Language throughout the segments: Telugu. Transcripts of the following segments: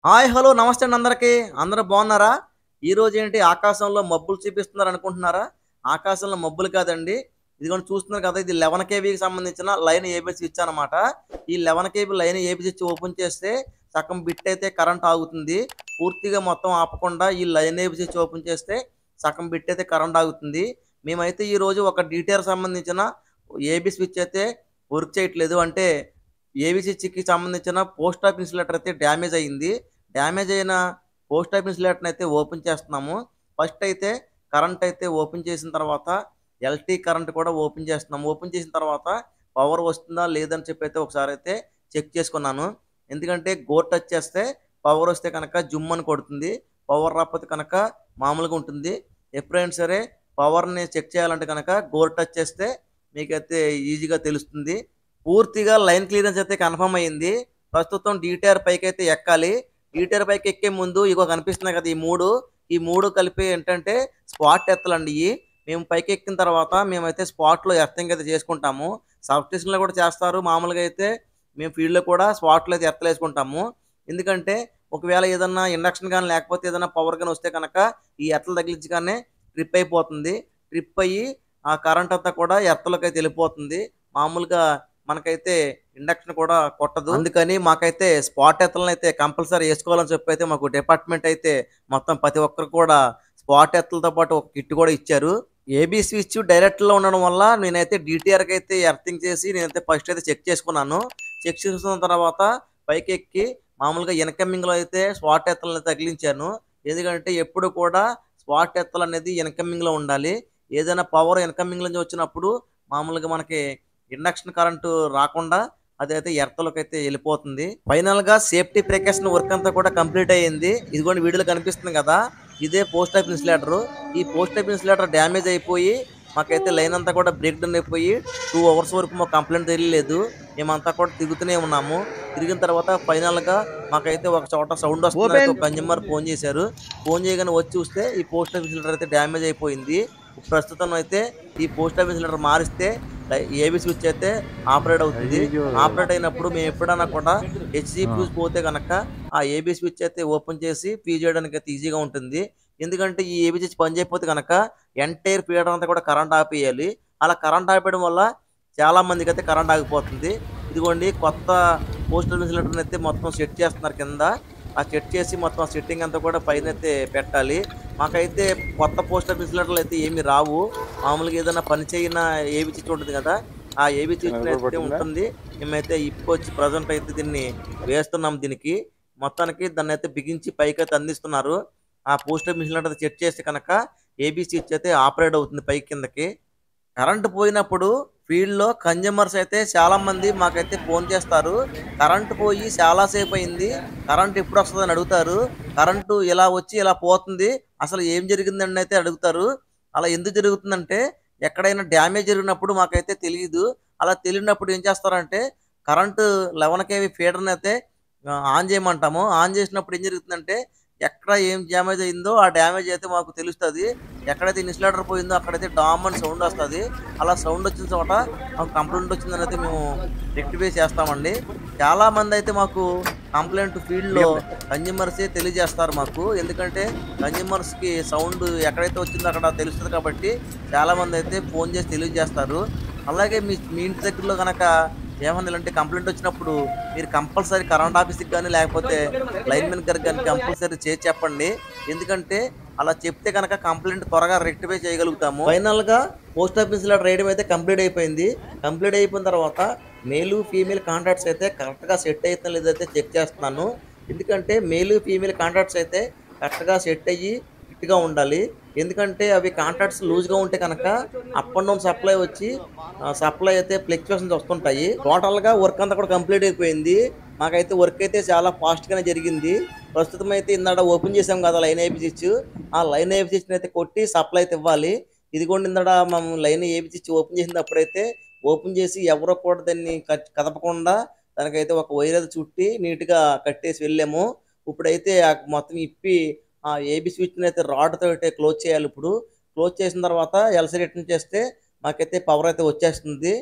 హాయ్! హలో! నమస్తే అండి అందరికి. అందరూ బాగున్నారా? ఈరోజు ఏంటి ఆకాశంలో మబ్బులు చూపిస్తున్నారు అనుకుంటున్నారా? ఆకాశంలో మబ్బులు కాదండి. ఇదిగోండి చూస్తున్నారు కదా! ఇది 11 కేబీకి సంబంధించిన లైన్ ఏబీ స్విచ్ అనమాట. ఈ 11 KB line AB switch open చేస్తే సగం బిట్ అయితే కరెంట్ ఆగుతుంది. పూర్తిగా మొత్తం ఆపకుండా ఈ లైన్ ఏబీ స్విచ్ ఓపెన్ చేస్తే సగం బిట్ అయితే కరెంట్ ఆగుతుంది. మేమైతే ఈరోజు ఒక డీటీఆర్ సంబంధించిన ఏబీ స్విచ్ అయితే వర్క్ చేయట్లేదు. అంటే ఏబీ స్విచ్‌కి సంబంధించిన పోస్ట్ ఆఫ్ ఇన్సులేటర్ అయితే డ్యామేజ్ అయింది. డ్యామేజ్ అయిన పోస్ట్ ఆఫ్ ఇన్సులేటర్‌ని అయితే ఓపెన్ చేస్తున్నాము. ఫస్ట్ అయితే కరెంట్ అయితే ఓపెన్ చేసిన తర్వాత ఎల్టీ కరెంట్ కూడా ఓపెన్ చేస్తున్నాము. ఓపెన్ చేసిన తర్వాత పవర్ వస్తుందా లేదని చెప్పి అయితే ఒకసారి అయితే చెక్ చేసుకున్నాను. ఎందుకంటే గోర్ టచ్ చేస్తే పవర్ వస్తే కనుక జుమ్మని కొడుతుంది. పవర్ రాకపోతే కనుక మామూలుగా ఉంటుంది. ఎప్పుడైనా సరే పవర్‌ని చెక్ చేయాలంటే గనక గోర్ టచ్ చేస్తే మీకైతే ఈజీగా తెలుస్తుంది. పూర్తిగా లైన్ క్లియరెన్స్ అయితే కన్ఫర్మ్ అయింది. ప్రస్తుతం డీటీఆర్ పైకైతే ఎక్కాలి. ఈటీఆర్ పైకి ఎక్కే ముందు ఇగో కనిపిస్తున్నాయి కదా! ఈ 3 కలిపి ఏంటంటే స్పాట్ ఎత్తలండి ఇయి. మేము పైకెక్కిన తర్వాత మేమైతే స్పాట్‌లో ఎర్తింగ్ అయితే చేసుకుంటాము. సబ్ స్టేషన్‌లో కూడా చేస్తారు. మామూలుగా అయితే మేము ఫీల్డ్‌లో కూడా స్పాట్‌లో అయితే ఎత్తలేసుకుంటాము. ఎందుకంటే ఒకవేళ ఏదన్నా ఇండక్షన్ గాని లేకపోతే ఏదైనా పవర్ గాని వస్తే కనుక ఈ ఎర్తలు తగిలించగానే ట్రిప్ అయిపోతుంది. ట్రిప్ అయ్యి ఆ కరెంట్ అంతా కూడా ఎర్తలకైతే ఎళ్ళిపోతుంది. మామూలుగా మనకైతే ఇండక్షన్ కూడా కొట్టదు. అందుకని మాకైతే స్పాట్ ఎత్తలనైతే కంపల్సరీ ఏసుకోవాలని చెప్పైతే మాకు డిపార్ట్‌మెంట్ అయితే మొత్తం ప్రతి ఒక్కరికి కూడా స్పాట్ ఎత్తలతో పాటు ఒక కిట్ కూడా ఇచ్చారు. ఏబీ స్విచ్ డైరెక్ట్‌లో ఉండడం వల్ల నేనైతే డీటీఆర్‌కైతే ఎర్తింగ్ చేసి నేనైతే ఫస్ట్ అయితే చెక్ చేసుకున్నాను. చెక్ చేసుకున్న తర్వాత పైకెక్కి మామూలుగా ఇన్‌కమింగ్‌లో అయితే స్పాట్ ఎత్తలని తగిలించాను. ఎందుకంటే ఎప్పుడు కూడా స్పాట్ ఎత్తలనేది ఇన్‌కమింగ్‌లో ఉండాలి. ఏదైనా పవర్ ఇన్‌కమింగ్ నుంచి వచ్చినప్పుడు మామూలుగా మనకి ఇండక్షన్ కరెంటు రాకుండా అదైతే ఎర్త్‌లోకైతే ఎళ్ళిపోతుంది. ఫైనల్‌గా సేఫ్టీ ప్రికాషన్ వర్క్ అంతా కూడా కంప్లీట్ అయ్యింది. ఇదిగోండి వీడియోలో కనిపిస్తుంది గదా! ఇదే పోస్ట్ ఆఫ్ ఇన్సులేటరు. ఈ పోస్ట్ ఆఫ్ ఇన్సులేటర్ డ్యామేజ్ అయిపోయి మాకైతే లైన్ అంతా కూడా బ్రేక్ డౌన్ అయిపోయి 2 అవర్స్ వరకు మాకు కంప్లెయింట్ తెలియలేదు. మేమంతా కూడా తిరుగుతూనే ఉన్నాము. తిరిగిన తర్వాత ఫైనల్‌గా మాకైతే ఒక చోట సౌండ్ వస్తుందని ఓపెన్ ఒక కన్జ్యూమర్ ఫోన్ చేశారు. ఫోన్ చేయగానే వచ్చి చూస్తే ఈ పోస్ట్ ఆఫ్ ఇన్సులేటర్ అయితే డ్యామేజ్ అయిపోయింది. ప్రస్తుతం అయితే ఈ పోస్ట్ ఆఫ్ ఇన్సులేటర్ మారిస్తే ఏబీ స్విచ్ అయితే ఆపరేట్ అవుతుంది. అయ్యయ్యో! ఆపరేట్ అయినప్పుడు మేము ఎప్పుడన్నా కూడా హెచ్‌సీ ఆ! ఫ్యూజ్ పోతే గనక ఆ ఏబీ స్విచ్ అయితే ఓపెన్ చేసి ఫీడ్ చేయడానికి అయితే ఈజీగా ఉంటుంది. ఎందుకంటే ఈ ఏబీ స్విచ్ పని చేయకపోతే గనక ఎంటైర్ ఫీడర్ అంతా కూడా కరెంట్ ఆపేయాలి. అలా కరెంట్ ఆపేయడం వల్ల చాలా మందికైతే కరెంట్ ఆగిపోతుంది. ఇదిగోండి కొత్త పోస్టల్ ఇన్సులేటర్‌ని అయితే మొత్తం సెట్ చేస్తున్నారు కింద. ఆ సెట్ చేసి మొత్తం సెట్టింగ్ అంతా కూడా పైనైతే పెట్టాలి. మాకైతే కొత్త పోస్టల్ ఇన్సులేటర్‌లు అయితే ఏమి రావు. మామూలుగా ఏదైనా పని చేయన ఏబీ స్విచ్ ఉంటది కదా! ఆ ఏబీ చిన్నది కూడా స్విచ్‌నైతే పట్టిందా? ఉంటుంది. మేమైతే ఇప్పుకొచ్చి ప్రెజెంట్ అయితే దీన్ని వేస్తున్నాం దీనికి. మొత్తానికి దాన్నైతే బిగించి పైకైతే అందిస్తున్నారు. ఆ పోస్టల్ ఇన్సులేటర్ సెట్ చేస్తే కనుక ఏబీ స్విచ్ అయితే ఆపరేట్ అవుతుంది పైకి కిందకి. కరెంట్ పోయినప్పుడు ఫీల్డ్‌లో కన్జ్యూమర్స్ అయితే చాలామంది మాకైతే ఫోన్ చేస్తారు. కరెంట్ పోయి చాలా సేపయింది. కరెంట్ ఎప్పుడొస్తదని అడుగుతారు. కరెంటు ఇలా వచ్చి ఇలా పోతుంది. అసలు ఏం జరిగిందండి అయితే అడుగుతారు. అలా ఎందుకు జరుగుతుందంటే ఎక్కడైనా డ్యామేజ్ జరిగినప్పుడు మాకైతే తెలీదు. అలా తెలియనప్పుడు ఏం చేస్తారంటే కరెంటు 11 కేవి ఫీడర్‌నైతే ఆన్ చేయమంటాము. ఆన్ చేసినప్పుడు ఏం జరుగుతుందంటే ఎక్కడ ఏం డ్యామేజ్ అయిందో ఆ డ్యామేజ్ అయితే మాకు తెలుస్తది. ఎక్కడైతే ఇన్సులేటర్ పోయిందో అక్కడైతే డామ్ అని సౌండ్ వస్తది. అలా సౌండ్ వచ్చిన చోట మాకు కంప్లెయింట్ వచ్చిందనైతే మేము రెక్టిఫై చేస్తామండి. చాలామందయితే మాకు కంప్లెయింట్ ఫీల్డ్‌లో ఇయ్యండి. కన్జ్యూమర్సే తెలియజేస్తారు మాకు. ఎందుకంటే కన్జ్యూమర్స్‌కి సౌండ్ ఎక్కడైతే వచ్చిందో అక్కడ తెలుస్తది కాబట్టి చాలామందయితే ఫోన్ చేసి తెలియజేస్తారు. అలాగే మీ మీ ఇంటి దగ్గరలో గనక ఏమన్నా ఇలాంటి కంప్లెయింట్ వచ్చినప్పుడు మీరు కంపల్సరీ కరెంట్ ఆఫీస్‌కి గాని లేకపోతే లైన్‌మెన్ గారికి గాని కంపల్సరీ చేసి చెప్పండి. ఎందుకంటే అలా చెప్తే గనక కంప్లెయింట్ త్వరగా రెక్టిఫై చేయగలుగుతాము. ఫైనల్‌గా పోస్ట్ ఆఫీస్ లెటర్ రేయడం అయితే కంప్లీట్ అయిపోయింది. కంప్లీట్ అయిపోయిన తర్వాత మేలు, ఫీమేల్ కాంట్రాక్ట్స్ అయితే కరెక్ట్‌గా సెట్ అయితుందో లేదో అయితే చెక్ చేస్తున్నాను. ఎందుకంటే మేలు, ఫీమేల్ కాంట్రాక్ట్స్ అయితే కరెక్ట్‌గా సెట్ అయ్యి ఫిట్‌గా ఉండాలి. ఎందుకంటే అవి కాంట్రాక్ట్స్ లూజ్‌గా ఉంటే కనుక అప్ అండ్ డౌన్ సప్లై వచ్చి సప్లై అయితే ఫ్లక్చుయేషన్స్ వస్తుంటాయి. టోటల్‌గా వర్క్ అంతా కూడా కంప్లీట్ అయిపోయింది. మాకైతే వర్క్ అయితే చాలా ఫాస్ట్‌గానే జరిగింది. ప్రస్తుతం అయితే ఇందాక ఓపెన్ చేసాం కదా! Line AB switch. ఆ లైన్ ఏబీ స్విచ్‌ని అయితే కొట్టి సప్లై అయితే ఇవ్వాలి. ఇదిగోండి ఇందాక మనం లైన్ ఏబీ స్విచ్ ఓపెన్ చేసినప్పుడైతే ఓపెన్ చేసి ఎవరు కూడా దాన్ని కదపకుండా దానికైతే ఒక వైర్ అయితే చుట్టి నీట్‌గా కట్టేసి వెళ్ళాము. ఇప్పుడైతే మొత్తం ఇప్పి ఆ ఏబీ స్విచ్‌ని అయితే రాడ్‌తో అయితే క్లోజ్ చేయాలిప్పుడు. క్లోజ్ చేసిన తర్వాత ఎల్‌సీ రిటర్న్ చేస్తే మాకైతే పవర్ అయితే వచ్చేస్తుంది.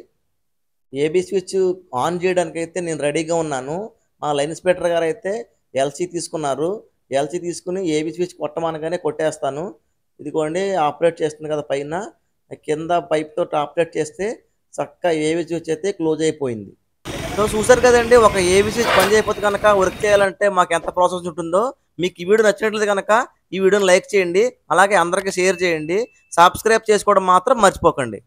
ఏబీ స్విచ్ ఆన్ జేయడానికైతే నేను రెడీగా ఉన్నాను. మా లైన్ ఇన్స్‌పెక్టర్ గారైతే ఎల్సీ తీసుకున్నారు. ఎల్సీ తీసుకుని ఏబీ స్విచ్ కొట్టమనగానే కొట్టేస్తాను. ఇదిగోండి ఆపరేట్ చేస్తుంది కదా పైన. కింద పైప్‌తో ఆపరేట్ చేస్తే చక్కగా ఏబీ స్విచ్ అయితే క్లోజ్ అయిపోయింది. సో చూసారు కదండీ! ఒక ఏబీ స్విచ్ పని చేయకపోతే గనక వర్క్ చేయాలంటే మాకెంత ప్రాసెస్ ఉంటుందో. మీకు ఈ వీడియో నచ్చినట్లయితే గనక ఈ వీడియోని లైక్ చేయండి. అలాగే అందరికి షేర్ చేయండి. సబ్స్క్రైబ్ చేసుకోవడం మాత్రం మర్చిపోకండి.